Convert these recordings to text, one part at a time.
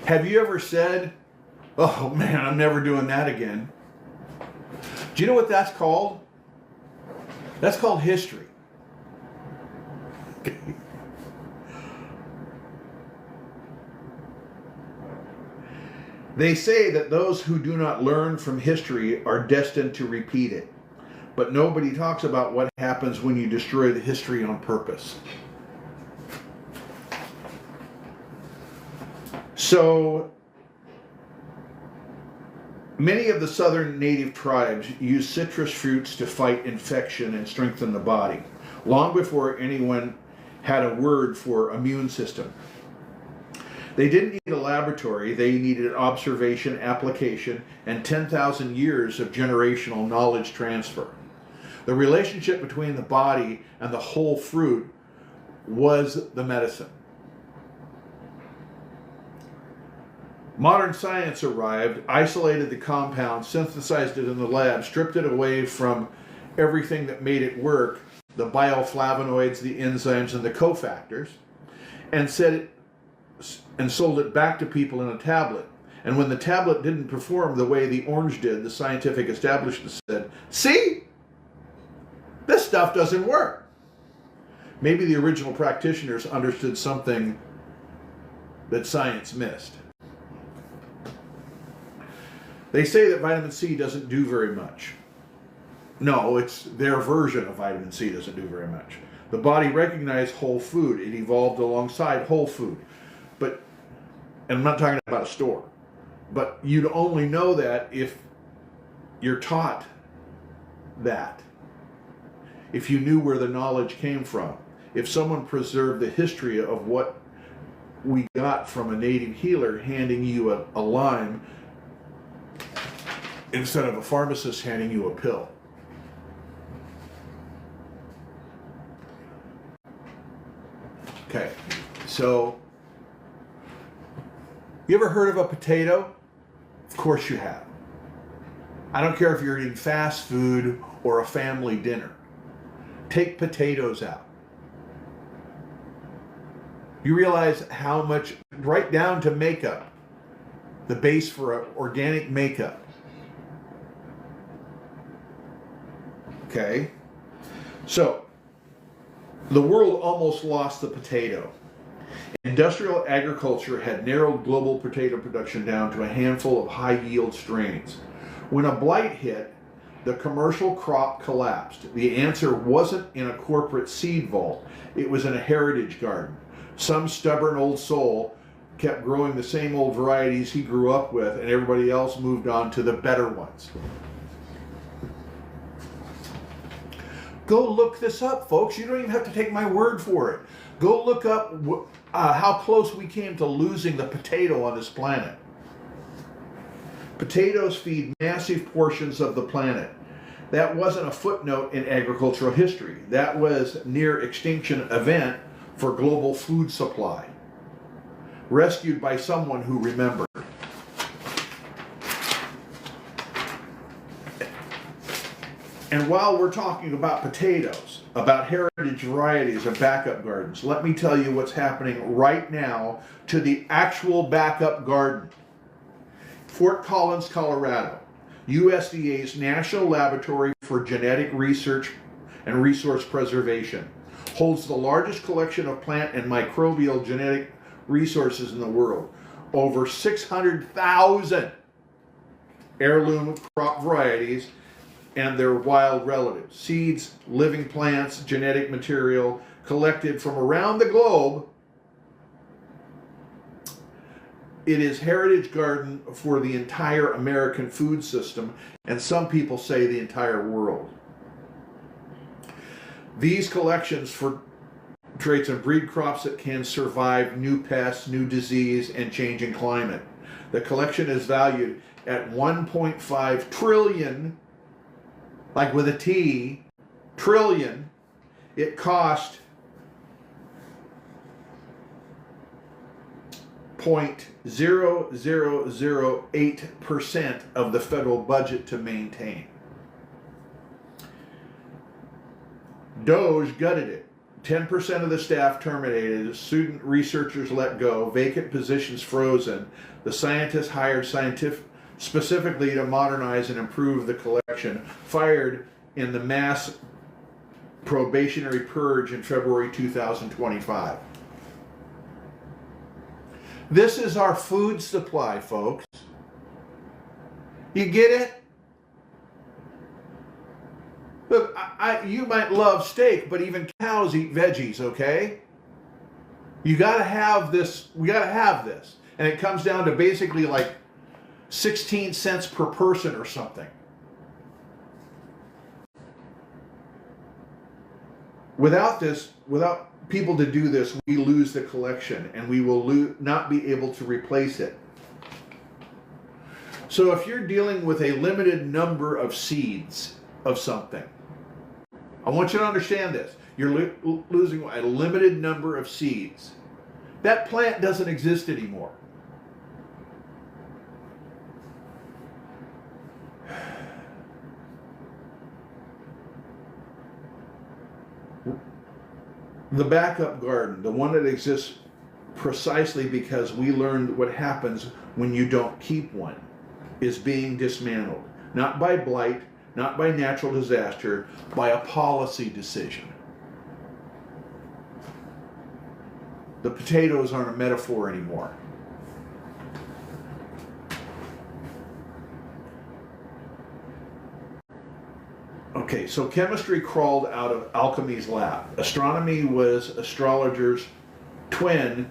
Have you ever said, oh man, I'm never doing that again? Do you know what that's called? That's called history. They say that those who do not learn from history are destined to repeat it. But nobody talks about what happens when you destroy the history on purpose. So, many of the southern native tribes use citrus fruits to fight infection and strengthen the body, long before anyone had a word for immune system. They didn't need a laboratory, they needed observation, application, and 10,000 years of generational knowledge transfer. The relationship between the body and the whole fruit was the medicine. Modern science arrived, isolated the compound, synthesized it in the lab, stripped it away from everything that made it work, the bioflavonoids, the enzymes, and the cofactors, and sold it back to people in a tablet. And when the tablet didn't perform the way the orange did, the scientific establishment said, see? This stuff doesn't work. Maybe the original practitioners understood something that science missed. They say that vitamin C doesn't do very much. No, it's their version of vitamin C doesn't do very much. The body recognized whole food. It evolved alongside whole food. But, and I'm not talking about a store, but you'd only know that if you're taught that. If you knew where the knowledge came from. If someone preserved the history of what we got from a native healer handing you a lime instead of a pharmacist handing you a pill. Okay, so you ever heard of a potato? Of course you have. I don't care if you're eating fast food or a family dinner. Take potatoes out. You realize how much, right down to makeup, the base for organic makeup. Okay, so the world almost lost the potato. Industrial agriculture had narrowed global potato production down to a handful of high-yield strains. When a blight hit, the commercial crop collapsed. The answer wasn't in a corporate seed vault. It was in a heritage garden. Some stubborn old soul kept growing the same old varieties he grew up with, and everybody else moved on to the better ones. Go look this up, folks. You don't even have to take my word for it. Go look up how close we came to losing the potato on this planet. Potatoes feed massive portions of the planet. That wasn't a footnote in agricultural history. That was near extinction event for global food supply. Rescued by someone who remembered. And while we're talking about potatoes, about heritage varieties and backup gardens, let me tell you what's happening right now to the actual backup garden. Fort Collins, Colorado, USDA's National Laboratory for Genetic Research and Resource Preservation, holds the largest collection of plant and microbial genetic resources in the world. Over 600,000 heirloom crop varieties and their wild relatives, seeds, living plants, genetic material collected from around the globe. It is heritage garden for the entire American food system, and some people say the entire world. These collections for traits and breed crops that can survive new pests, new disease, and changing climate. The collection is valued at 1.5 trillion, like with a T, trillion. It cost 0.0008% of the federal budget to maintain. Doge gutted it. 10% of the staff terminated, student researchers let go, vacant positions frozen. The scientists hired specifically to modernize and improve the collection, fired in the mass probationary purge in February 2025. This is our food supply, folks. You get it? Look, you might love steak, but even cows eat veggies, okay? You gotta have this, we gotta have this. And it comes down to basically like 16 cents per person or something. Without this, without people to do this, we lose the collection and we will not be able to replace it. So if you're dealing with a limited number of seeds of something, I want you to understand this. You're losing a limited number of seeds. That plant doesn't exist anymore. The backup garden, the one that exists precisely because we learned what happens when you don't keep one, is being dismantled. Not by blight, not by natural disaster, by a policy decision. The potatoes aren't a metaphor anymore. Okay, so chemistry crawled out of alchemy's lap. Astronomy was astrologer's twin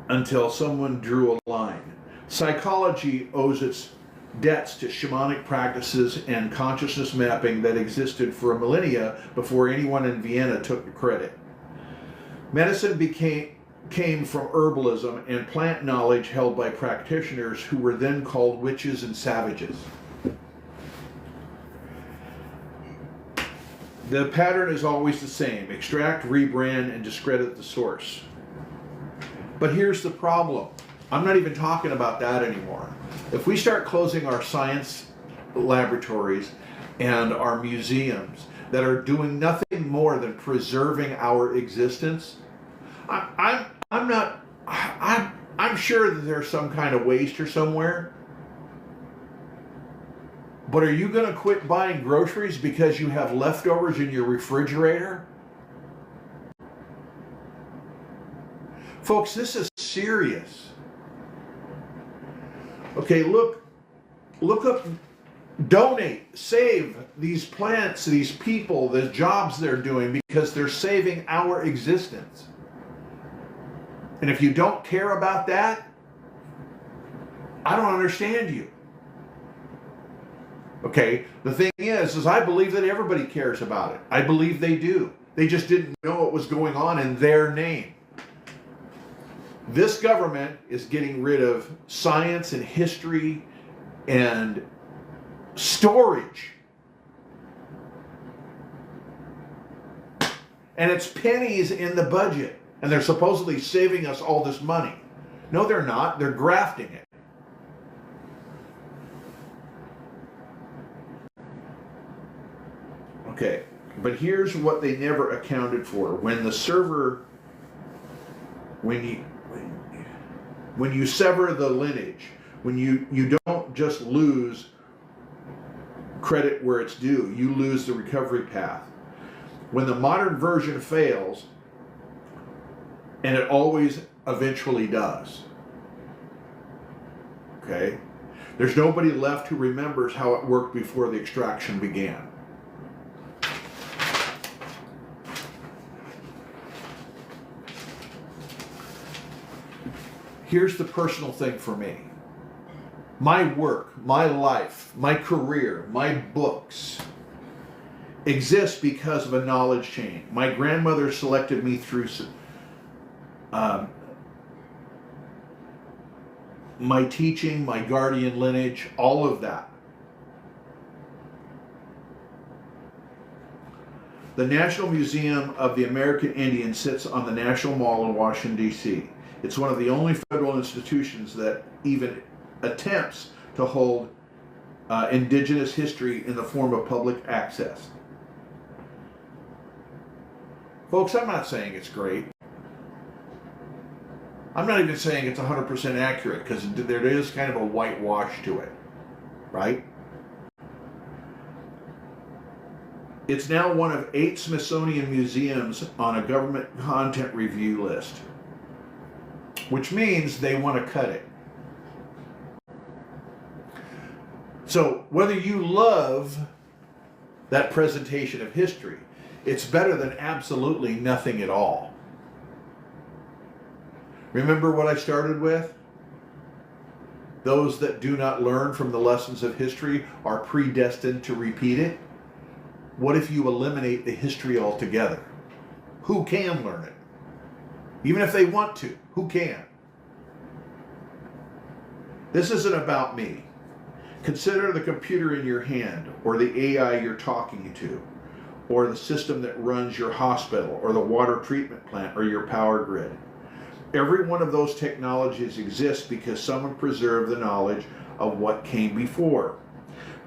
until someone drew a line. Psychology owes its debts to shamanic practices and consciousness mapping that existed for a millennia before anyone in Vienna took the credit. Medicine came from herbalism and plant knowledge held by practitioners who were then called witches and savages. The pattern is always the same: extract, rebrand, and discredit the source. But here's the problem. I'm not even talking about that anymore. If we start closing our science laboratories and our museums that are doing nothing more than preserving our existence, I'm sure that there's some kind of waster somewhere. But are you going to quit buying groceries because you have leftovers in your refrigerator? Folks, this is serious. Okay, look up, donate, save these plants, these people, the jobs they're doing, because they're saving our existence. And if you don't care about that, I don't understand you. Okay, the thing is I believe that everybody cares about it. I believe they do. They just didn't know what was going on in their name. This government is getting rid of science and history and storage. And it's pennies in the budget. And they're supposedly saving us all this money. No, they're not. They're grafting it. Okay, but here's what they never accounted for. When the server, when you sever the lineage, when you don't just lose credit where it's due, you lose the recovery path. When the modern version fails, and it always eventually does, okay, there's nobody left who remembers how it worked before the extraction began. Here's the personal thing for me. My work, my life, my career, my books exist because of a knowledge chain. My grandmother selected me through my teaching, my guardian lineage, all of that. The National Museum of the American Indian sits on the National Mall in Washington, D.C. It's one of the only federal institutions that even attempts to hold indigenous history in the form of public access. Folks, I'm not saying it's great. I'm not even saying it's 100% accurate, because there is kind of a whitewash to it, right? It's now one of 8 Smithsonian museums on a government content review list, which means they want to cut it. So whether you love that presentation of history, it's better than absolutely nothing at all. Remember what I started with? Those that do not learn from the lessons of history are predestined to repeat it. What if you eliminate the history altogether? Who can learn it? Even if they want to, who can? This isn't about me. Consider the computer in your hand, or the AI you're talking to, or the system that runs your hospital, or the water treatment plant, or your power grid. Every one of those technologies exists because someone preserved the knowledge of what came before.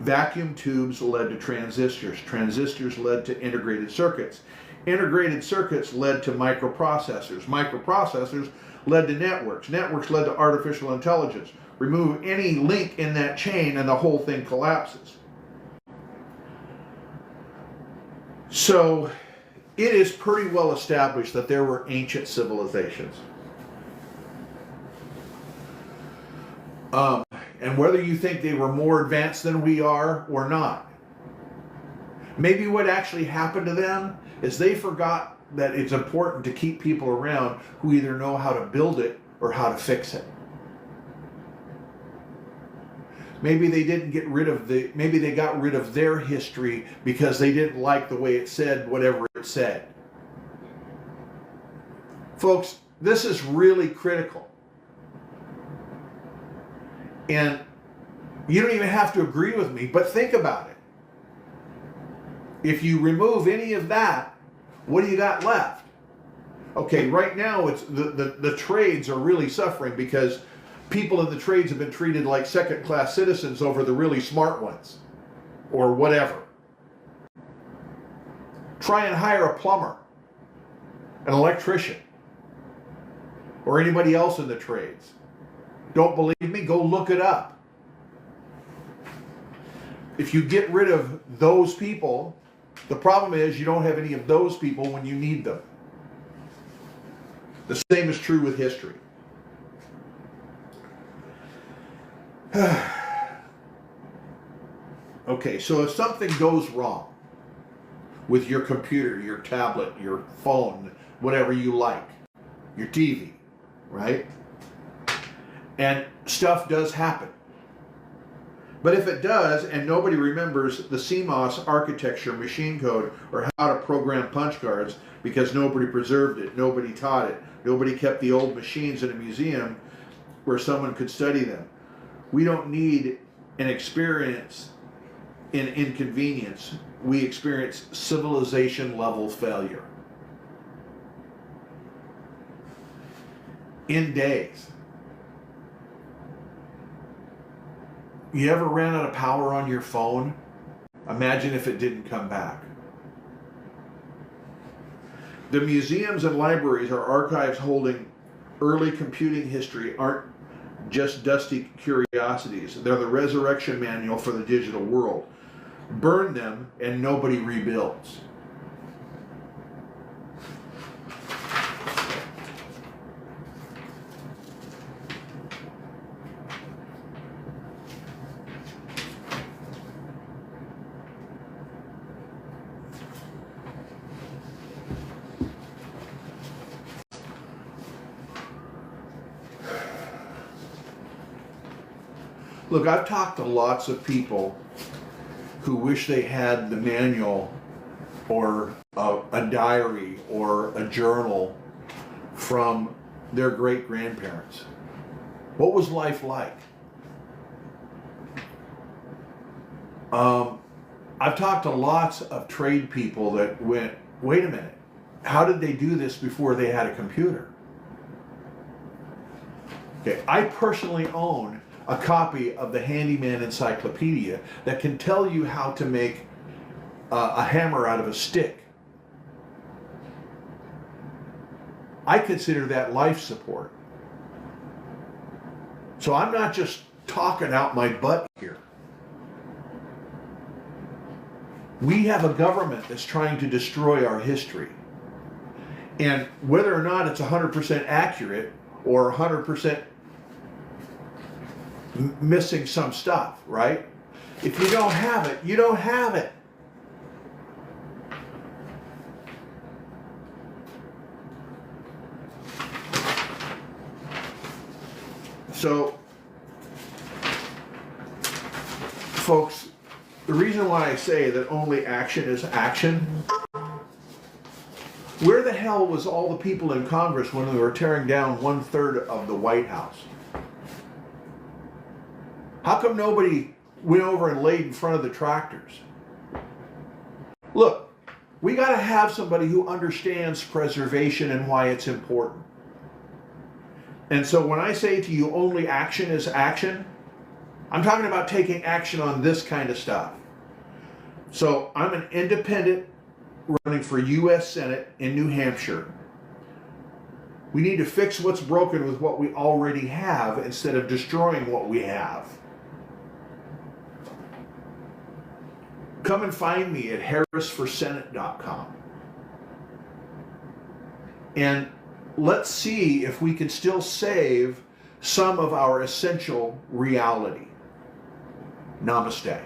Vacuum tubes led to transistors. Transistors led to integrated circuits. Integrated circuits led to microprocessors. Microprocessors led to networks. Networks led to artificial intelligence. Remove any link in that chain and the whole thing collapses. So it is pretty well established that there were ancient civilizations. And whether you think they were more advanced than we are or not, maybe what actually happened to them is they forgot that it's important to keep people around who either know how to build it or how to fix it. Maybe they didn't get rid of maybe they got rid of their history because they didn't like the way it said whatever it said. Folks, this is really critical. And you don't even have to agree with me, but think about it. If you remove any of that, what do you got left? Okay, right now it's the trades are really suffering because people in the trades have been treated like second-class citizens over the really smart ones, or whatever. Try and hire a plumber, an electrician, or anybody else in the trades. Don't believe me? Go look it up. If you get rid of those people, the problem is you don't have any of those people when you need them. The same is true with history. Okay, so if something goes wrong with your computer, your tablet, your phone, whatever you like, your TV, right? And stuff does happen. But if it does, and nobody remembers the CMOS architecture machine code or how to program punch cards because nobody preserved it, nobody taught it, nobody kept the old machines in a museum where someone could study them. We don't need an experience in inconvenience. We experience civilization level failure. In days. You ever ran out of power on your phone? Imagine if it didn't come back. The museums and libraries or archives holding early computing history aren't just dusty curiosities. They're the resurrection manual for the digital world. Burn them and nobody rebuilds. Look, I've talked to lots of people who wish they had the manual or a diary or a journal from their great-grandparents. What was life like? I've talked to lots of trade people that went, wait a minute, how did they do this before they had a computer? Okay, I personally own a copy of the Handyman Encyclopedia that can tell you how to make a hammer out of a stick. I consider that life support. So I'm not just talking out my butt here. We have a government that's trying to destroy our history. And whether or not it's 100% accurate or 100% missing some stuff, right? If you don't have it, you don't have it. So, folks, the reason why I say that only action is action, where the hell was all the people in Congress when we were tearing down 1/3 of the White House? How come nobody went over and laid in front of the tractors? Look, we got to have somebody who understands preservation and why it's important. And so when I say to you only action is action, I'm talking about taking action on this kind of stuff. So I'm an independent running for U.S. Senate in New Hampshire. We need to fix what's broken with what we already have instead of destroying what we have. Come and find me at harrisforsenate.com. And let's see if we can still save some of our essential reality. Namaste.